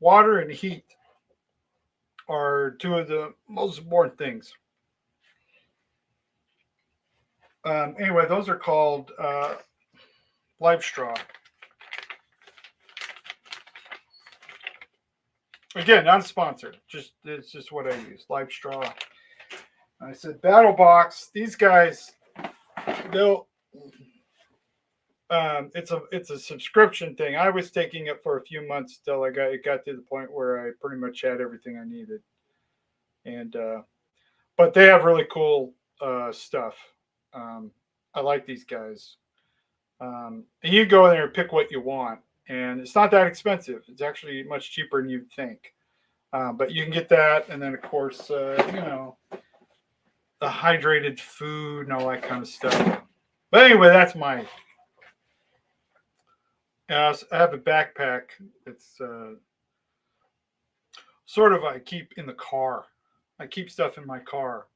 water and heat are 2 of the most important things. Anyway, those are called Life Straw. Again, not sponsored. It's just what I use. Life Straw. I said Battle Box. These guys, they'll. It's a subscription thing. I was taking it for a few months till it got to the point where I pretty much had everything I needed. And but they have really cool stuff. I like these guys. And you go in there and pick what you want, and it's not that expensive. It's actually much cheaper than you'd think. But you can get that, and then of course, the hydrated food and all that kind of stuff. But anyway, that's my. I have a backpack. It's sort of I keep in the car. I keep stuff in my car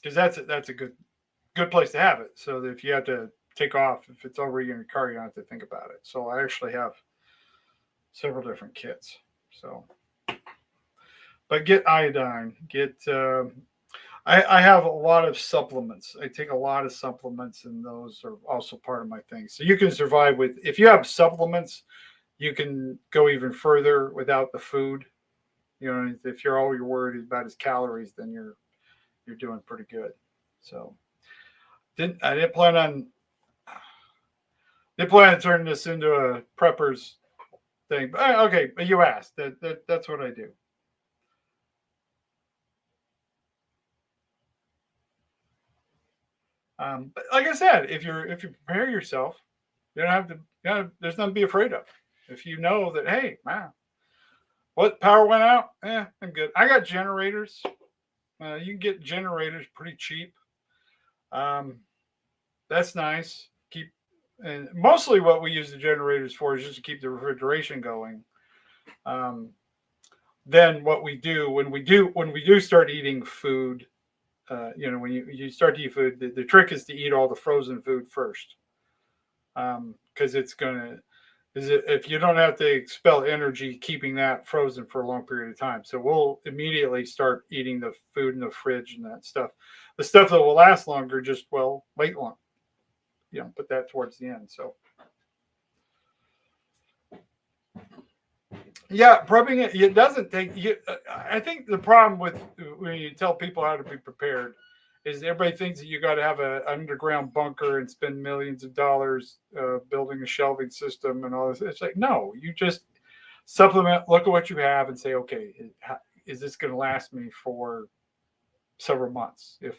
because that's a good place to have it. So that if you have to take off. If it's already in your car, you don't have to think about it. So I actually have several different kits. So, but get iodine. Get. I have a lot of supplements. I take a lot of supplements, and those are also part of my thing. So you can survive with if you have supplements, you can go even further without the food. You know, if you're all you're worried about is calories, then you're doing pretty good. So I didn't plan on turning this into a preppers thing. But okay, but you asked. That's what I do. But like I said, if you prepare yourself, you don't have to. You know, there's nothing to be afraid of. If you know that, hey, man, what power went out? I'm good. I got generators. You can get generators pretty cheap. Um, that's nice. Keep and mostly what we use the generators for is just to keep the refrigeration going. Um, then what we do when we do start eating food, when you start to eat food, the trick is to eat all the frozen food first, because it's gonna is it, if you don't have to expel energy keeping that frozen for a long period of time. So we'll immediately start eating the food in the fridge and that stuff. The stuff that will last longer, just well, wait long, put that towards the end. So yeah, prepping it doesn't take you. I think the problem with when you tell people how to be prepared is everybody thinks that you got to have an underground bunker and spend millions of dollars building a shelving system and all this. It's like no, you just supplement. Look at what you have and say, okay, is this going to last me for several months? If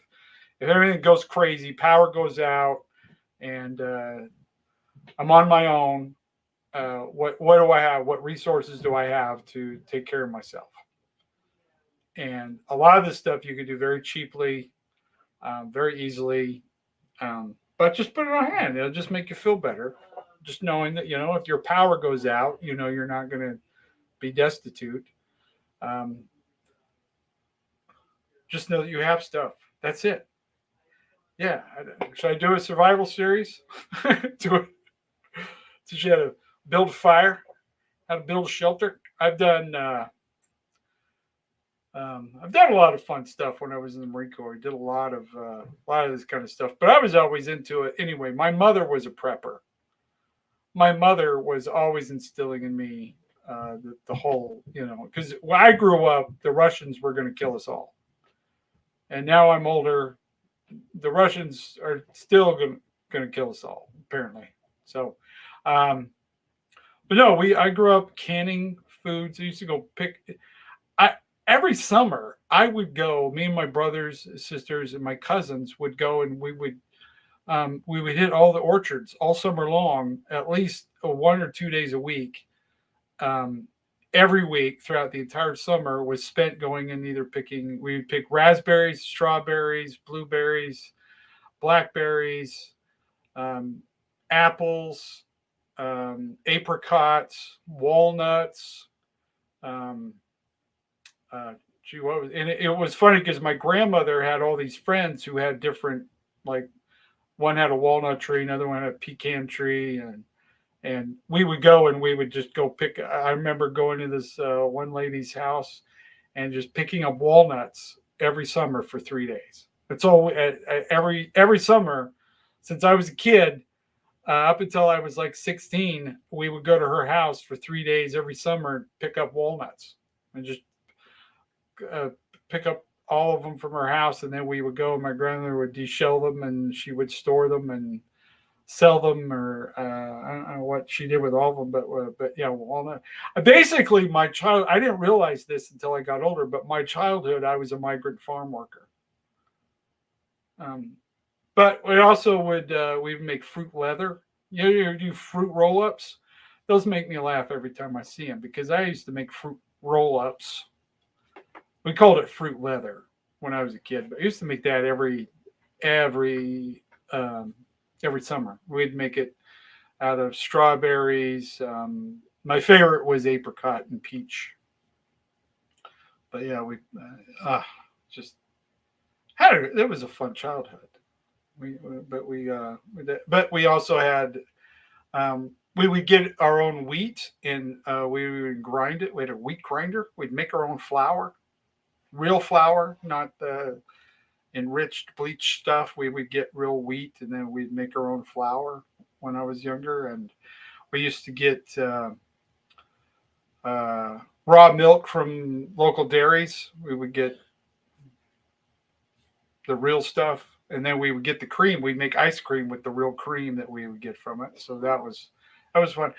everything goes crazy, power goes out, and I'm on my own, what do I have? What resources do I have to take care of myself? And a lot of this stuff you can do very cheaply, very easily, but just put it on hand. It'll just make you feel better. Just knowing that if your power goes out, you're not going to be destitute. Um, just know that you have stuff. That's it. Yeah. Should I do a survival series? to teach you how to build a fire, how to build a shelter. I've done a lot of fun stuff when I was in the Marine Corps. I did a lot of this kind of stuff, but I was always into it anyway. My mother was a prepper. My mother was always instilling in me the whole, because when I grew up, the Russians were going to kill us all, and now I'm older. The Russians are still going to kill us all, apparently. So, um, but no, I grew up canning foods. I used to go pick. I every summer I would go. Me and my brothers, sisters, and my cousins would go, and we would hit all the orchards all summer long, at least 1 or 2 days a week. Um, every week throughout the entire summer was spent going and either picking. We would pick raspberries, strawberries, blueberries, blackberries, um, apples, apricots, walnuts. Um, Gee, what was and it was funny because my grandmother had all these friends who had different, like one had a walnut tree, another one had a pecan tree, and we would go and we would just go pick. I remember going to this one lady's house and just picking up walnuts every summer for 3 days. That's all every summer since I was a kid. Up until I was like 16, we would go to her house for 3 days every summer and pick up walnuts and just uh, pick up all of them from her house. And then we would go, and my grandmother would deshell them and she would store them and sell them, or I don't know what she did with all of them, but yeah, walnut. Basically, I didn't realize this until I got older, but my childhood, I was a migrant farm worker. Um, but we also we'd make fruit leather. You do fruit roll ups. Those make me laugh every time I see them because I used to make fruit roll ups. We called it fruit leather when I was a kid, but I used to make that every um, every summer. We'd make it out of strawberries. My favorite was apricot and peach. But yeah, we just it was a fun childhood. But we also had we would get our own wheat and we would grind it. We had a wheat grinder. We'd make our own flour, real flour, not the enriched bleach stuff. We would get real wheat and then we'd make our own flour when I was younger. And we used to get raw milk from local dairies. We would get the real stuff, and then we would get the cream. We'd make ice cream with the real cream that we would get from it. So that was fun.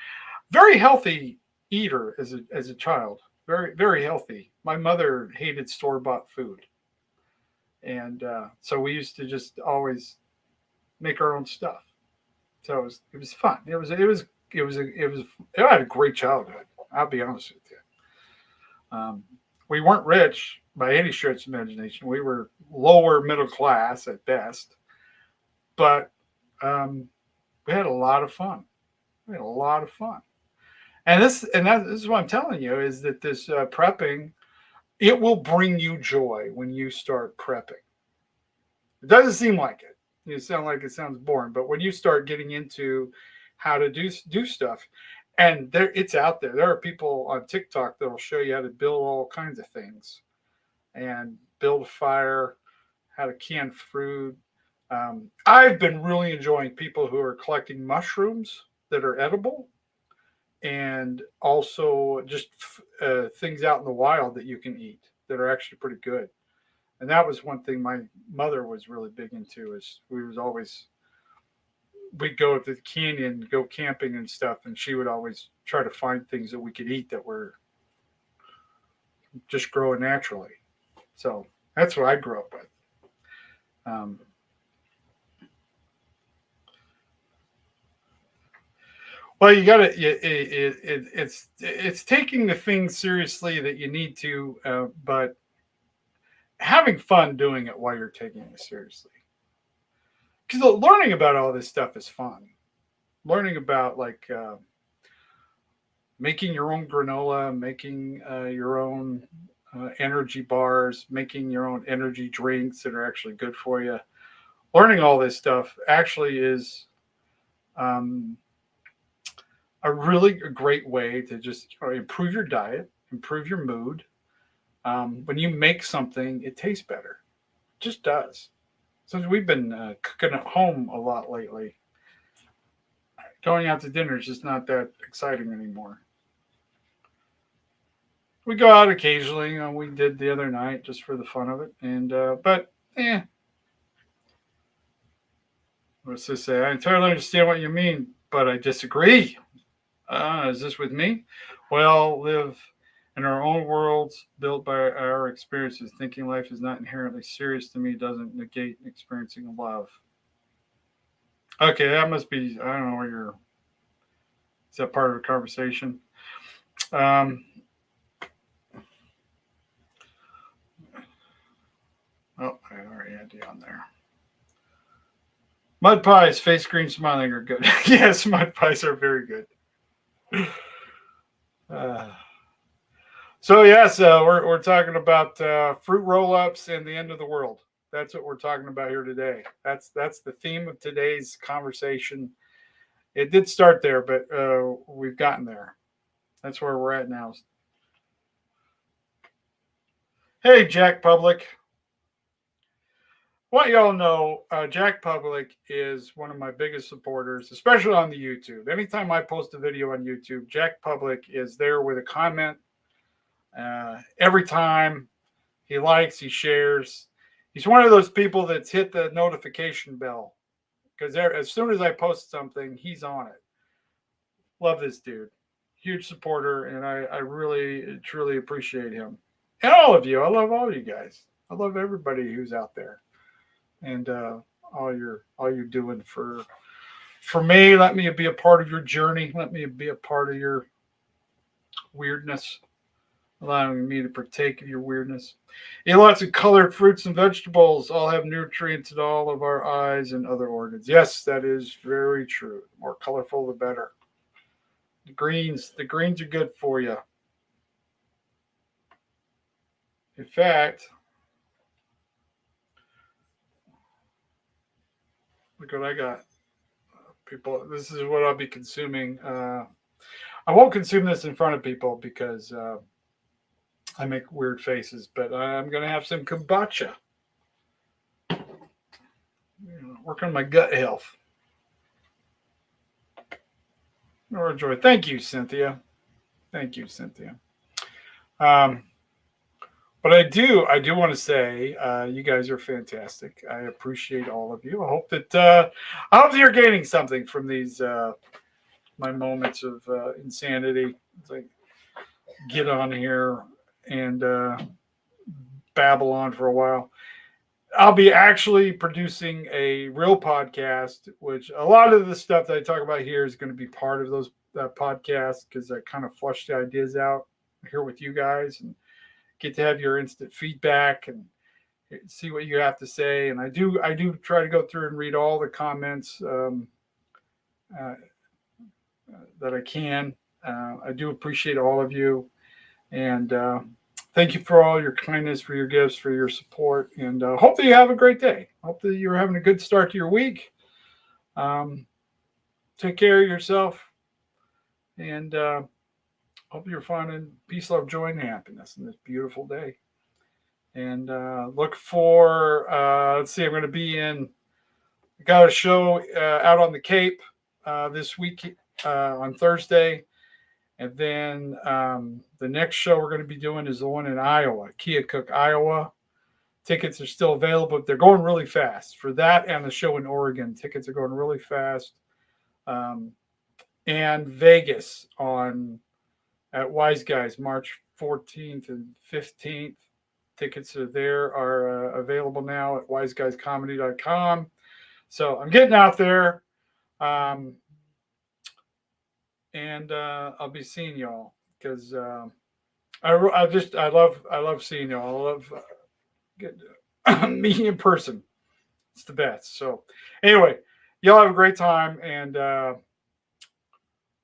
Very healthy eater as a child. Very healthy. My mother hated store bought food, and so we used to just always make our own stuff. So it was fun. I had a great childhood. I'll be honest with you. We weren't rich by any stretch of imagination. We were lower middle class at best, but um, we had a lot of fun. We had a lot of fun. This is what I'm telling you is that this prepping, it will bring you joy when you start prepping. It doesn't seem like it. You sound like it sounds boring, but when you start getting into how to do stuff, and it's out there. There are people on TikTok that will show you how to build all kinds of things and build a fire, how to can fruit. I've been really enjoying people who are collecting mushrooms that are edible and also just things out in the wild that you can eat that are actually pretty good. And that was one thing my mother was really big into is we'd go to the canyon, go camping and stuff, and she would always try to find things that we could eat that were just growing naturally. So that's what I grew up with. Um, well, you got to it's taking the things seriously that you need to, but having fun doing it while you're taking it seriously. Because learning about all this stuff is fun. Learning about like making your own granola, making your own energy bars, making your own energy drinks that are actually good for you. Learning all this stuff actually is um, a really great way to just improve your diet, improve your mood. When you make something, it tastes better. It just does. Since we've been cooking at home a lot lately, going out to dinner is just not that exciting anymore. We go out occasionally. We did the other night just for the fun of it, and but let's just say I entirely understand what you mean, but I disagree. Is this with me? Well, live in our own worlds built by our experiences. Thinking life is not inherently serious to me doesn't negate experiencing love. Okay, that must be. I don't know where you're. Is that part of the conversation? Um, oh, I already had you on there. Mud pies, face green, smiling are good. Yes, mud pies are very good. Uh, so yes, we're talking about fruit roll-ups and the end of the world. That's what we're talking about here today. That's the theme of today's conversation. It did start there, but we've gotten there. That's where we're at now. Hey, Jack Public. What y'all know, Jack Public is one of my biggest supporters, especially on the YouTube. Anytime I post a video on YouTube, Jack Public is there with a comment. Every time he likes, he shares. He's one of those people that's hit the notification bell because as soon as I post something, he's on it. Love this dude. Huge supporter, and I really, truly appreciate him. And all of you. I love all you guys. I love everybody who's out there. And all you're doing for me. Let me be a part of your journey. Let me be a part of your weirdness, allowing me to partake of your weirdness. Eat lots of colored fruits and vegetables. All have nutrients in all of our eyes and other organs. Yes, that is very true. The more colorful, the better. The greens are good for you. In fact, Look what I got. People, this is what I'll be consuming. I won't consume this in front of people because I make weird faces, but I'm going to have some kombucha. Work on my gut health. Or enjoy. Thank you, Cynthia. Thank you, Cynthia. Um, but I do want to say, you guys are fantastic. I appreciate all of you. I hope that you're gaining something from these my moments of insanity. As I get on here and babble on for a while. I'll be actually producing a real podcast, which a lot of the stuff that I talk about here is going to be part of those podcasts because I kind of flush the ideas out here with you guys and get to have your instant feedback and see what you have to say. And I do try to go through and read all the comments uh, that I can. I do appreciate all of you, and thank you for all your kindness, for your gifts, for your support, and hope that you have a great day. Hope that you're having a good start to your week. Um, Take care of yourself, and hope you're finding peace, love, joy, and happiness in this beautiful day. And look for, let's see, I'm going to be in, got a show out on the Cape this week on Thursday. And then the next show we're going to be doing is the one in Iowa, Keokuk, Iowa. Tickets are still available. They're going really fast for that and the show in Oregon. Tickets are going really fast. And Vegas at Wise Guys, March 14th and 15th. Tickets are available now at wiseguyscomedy.com. So I'm getting out there. And I'll be seeing y'all because I love seeing y'all. I love meeting in person. It's the best. So anyway, y'all have a great time, and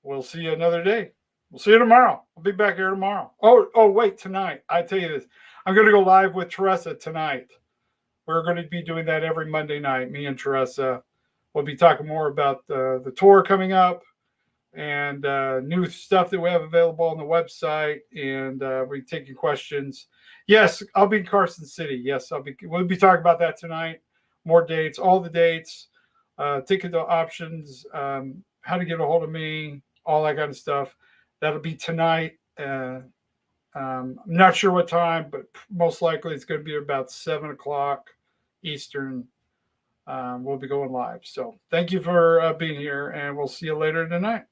we'll see you another day. We'll see you tomorrow. I'll be back here tomorrow. Oh, wait, tonight. I tell you this. I'm going to go live with Teresa tonight. We're going to be doing that every Monday night. Me and Teresa. We'll be talking more about the tour coming up and new stuff that we have available on the website, and we're taking questions. Yes, I'll be in Carson City. Yes, we'll be talking about that tonight. More dates, all the dates, ticket options, how to get a hold of me, all that kind of stuff. That'll be tonight. I'm not sure what time, but most likely it's going to be about 7:00 Eastern. We'll be going live. So thank you for being here, and we'll see you later tonight.